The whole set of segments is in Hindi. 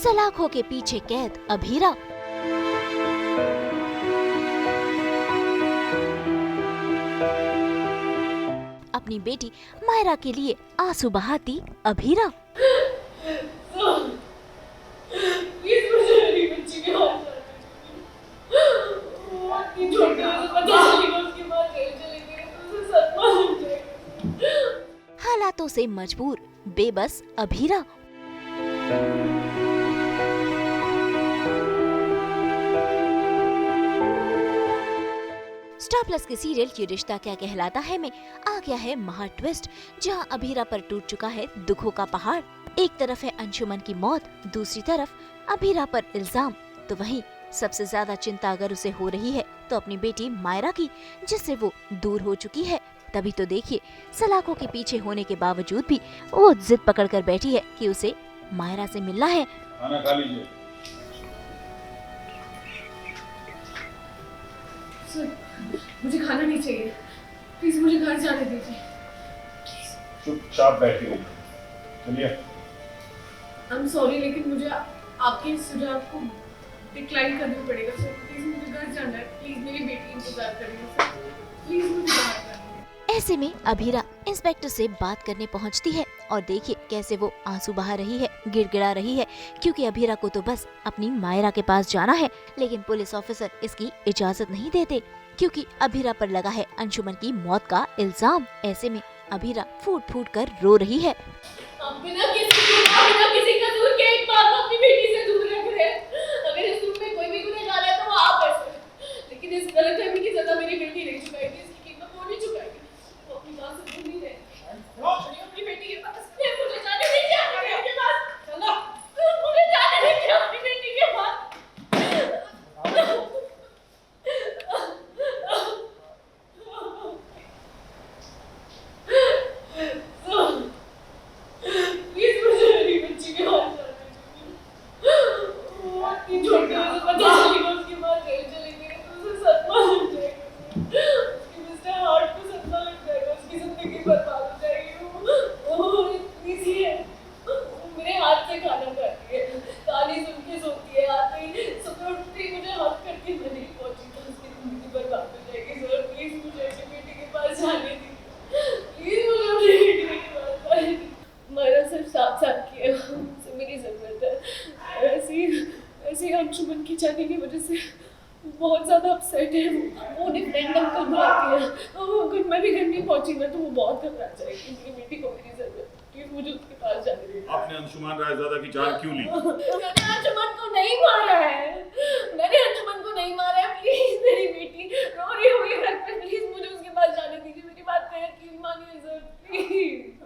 सलाखों के पीछे कैद अभीरा। अपनी बेटी मायरा के लिए आंसू बहाती अभीरा। हालातों से मजबूर बेबस अभीरा। स्टार प्लस के सीरियल ये रिश्ता क्या कहलाता है में आ गया है महा ट्विस्ट, जहां अभीरा पर टूट चुका है दुखों का पहाड़। एक तरफ है अंशुमन की मौत, दूसरी तरफ अभीरा पर इल्जाम। तो वहीं सबसे ज्यादा चिंता अगर उसे हो रही है तो अपनी बेटी मायरा की, जिससे वो दूर हो चुकी है। तभी तो देखिए सलाखों के पीछे होने के बावजूद भी वो जिद पकड़ कर बैठी है कि उसे मायरा से मिलना है। खाना खा लीजिए। मुझे खाना नहीं चाहिए, प्लीज मुझे घर जाने दीजिए। चुपचाप बैठी रहिए। चलिए। आई एम सॉरी, लेकिन मुझे आपके इस सुझाव को डिक्लाइन करना पड़ेगा सर। प्लीज मुझे घर जाना है, प्लीज मेरी बेटी इंतजार कर रही है सर, प्लीज मुझे बाहर जाना है। ऐसे में अभीरा इंस्पेक्टर से बात करने पहुंचती है और देखिए कैसे वो आंसू बहा रही है, गिड़गिड़ा रही है, क्योंकि अभीरा को तो बस अपनी मायरा के पास जाना है। लेकिन पुलिस ऑफिसर इसकी इजाजत नहीं देते, क्योंकि अभीरा पर लगा है अंशुमन की मौत का इल्जाम। ऐसे में अभीरा फूट फूट कर रो रही है। आप बिना किसी कसूर के एक बार को अपनी बेटी से दूर रख रहे हैं। अगर इस दुख में कोई भी गुनहगार है तो वो आप है सर, लेकिन इस गलतफहमी की सजा मेरी बेटी नहीं चुकाएगी, इसकी कीमत वो नहीं चुकाएगी। वो अपनी बात से दूर नहीं रहेगी। अपनी बेटी के पास मुझे जाने दीजिए, अपनी बेटी के पास चलो, मुझे जाने दीजिए अपनी बेटी के पास। अंशुमन की जाने की वजह से बहुत ज्यादा अपसेट है। वो उन्हें फ्रेंड अंकल बुलाती है, अगर मैं भी घर नहीं पहुंची ना तो वो बहुत घबरा जाएगी। मेरी बेटी को मेरी जरूरत है, प्लीज मुझे उसके पास जाने दीजिए। आपने अंशुमान रायजादा की जान क्यों ली? मैंने अंशुमन को नहीं मारा है, मैंने अंशुमन को नहीं मारा है। प्लीज मेरी बेटी रो रही होगी घर पे, प्लीज मुझे उसके पास जाने दीजिए। मेरी बात का यकीन मानिए सर, प्लीज।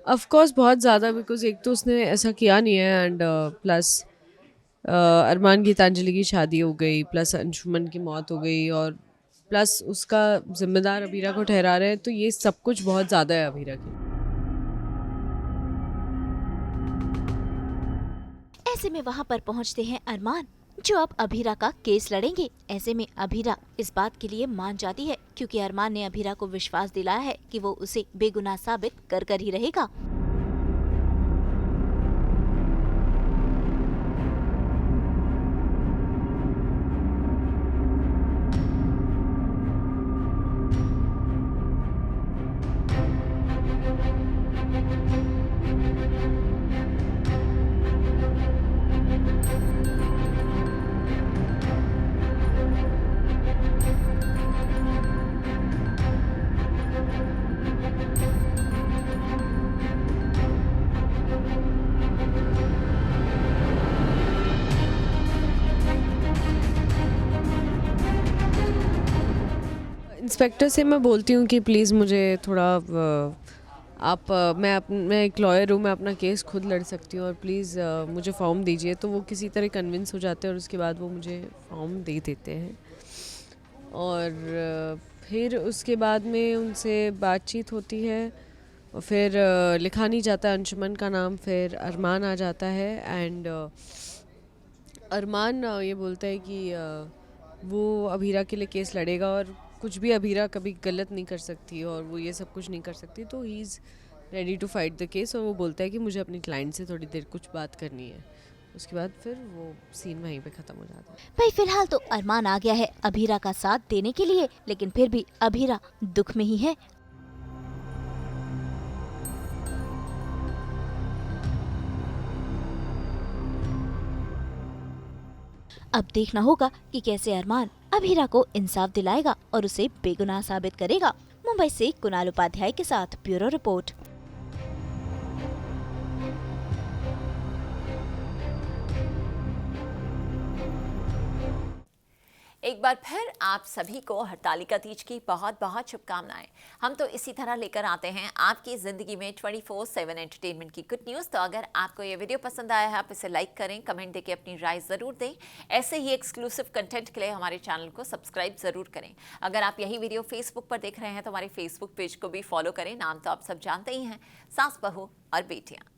ऑफ कोर्स बहुत ज़्यादा, बिकॉज एक तो उसने ऐसा किया नहीं है, एंड प्लस अरमान गीतांजलि की शादी हो गई, प्लस अंशुमन की मौत हो गई, और प्लस उसका जिम्मेदार अभीरा को ठहरा रहे हैं, तो ये सब कुछ बहुत ज़्यादा है अभीरा की। ऐसे में वहाँ पर पहुँचते हैं अरमान, जो अब अभीरा का केस लड़ेंगे। ऐसे में अभीरा इस बात के लिए मान जाती है, क्योंकि अरमान ने अभीरा को विश्वास दिलाया है कि वो उसे बेगुनाह साबित कर ही रहेगा। इंस्पेक्टर से मैं बोलती हूँ कि प्लीज़ मुझे थोड़ा मैं एक लॉयर हूँ, मैं अपना केस खुद लड़ सकती हूँ, और प्लीज़ मुझे फॉर्म दीजिए। तो वो किसी तरह कन्विंस हो जाते हैं और उसके बाद वो मुझे फॉर्म दे देते हैं। और फिर उसके बाद में उनसे बातचीत होती है, और फिर लिखा नहीं जाता अंशुमन का नाम, फिर अरमान आ जाता है, एंड अरमान ये बोलता है कि वो अभीरा के लिए केस लड़ेगा और कुछ भी अभीरा कभी गलत नहीं कर सकती और वो ये सब कुछ नहीं कर सकती, तो he is ready to fight the case. और वो बोलता है कि मुझे अपनी क्लाइंट से थोड़ी देर कुछ बात करनी है। उसके बाद फिर वो सीन वहीं पे ख़त्म हो जाता है। भाई फिलहाल तो अरमान आ गया है अभीरा का साथ देने के लिए, लेकिन फिर भी अभीरा दुख में ही है। अब देखना होगा कि कैसे अरमान अभीरा को इंसाफ दिलाएगा और उसे बेगुनाह साबित करेगा। मुंबई से कुणाल उपाध्याय के साथ ब्यूरो रिपोर्ट। एक बार फिर आप सभी को हरतालिका तीज की बहुत बहुत शुभकामनाएं। हम तो इसी तरह लेकर आते हैं आपकी ज़िंदगी में 24/7 एंटरटेनमेंट की गुड न्यूज़। तो अगर आपको ये वीडियो पसंद आया है, आप इसे लाइक करें, कमेंट देके अपनी राय ज़रूर दें। ऐसे ही एक्सक्लूसिव कंटेंट के लिए हमारे चैनल को सब्सक्राइब ज़रूर करें। अगर आप यही वीडियो फेसबुक पर देख रहे हैं तो हमारे फेसबुक पेज को भी फॉलो करें। नाम तो आप सब जानते ही हैं, सास बहू और बेटियाँ।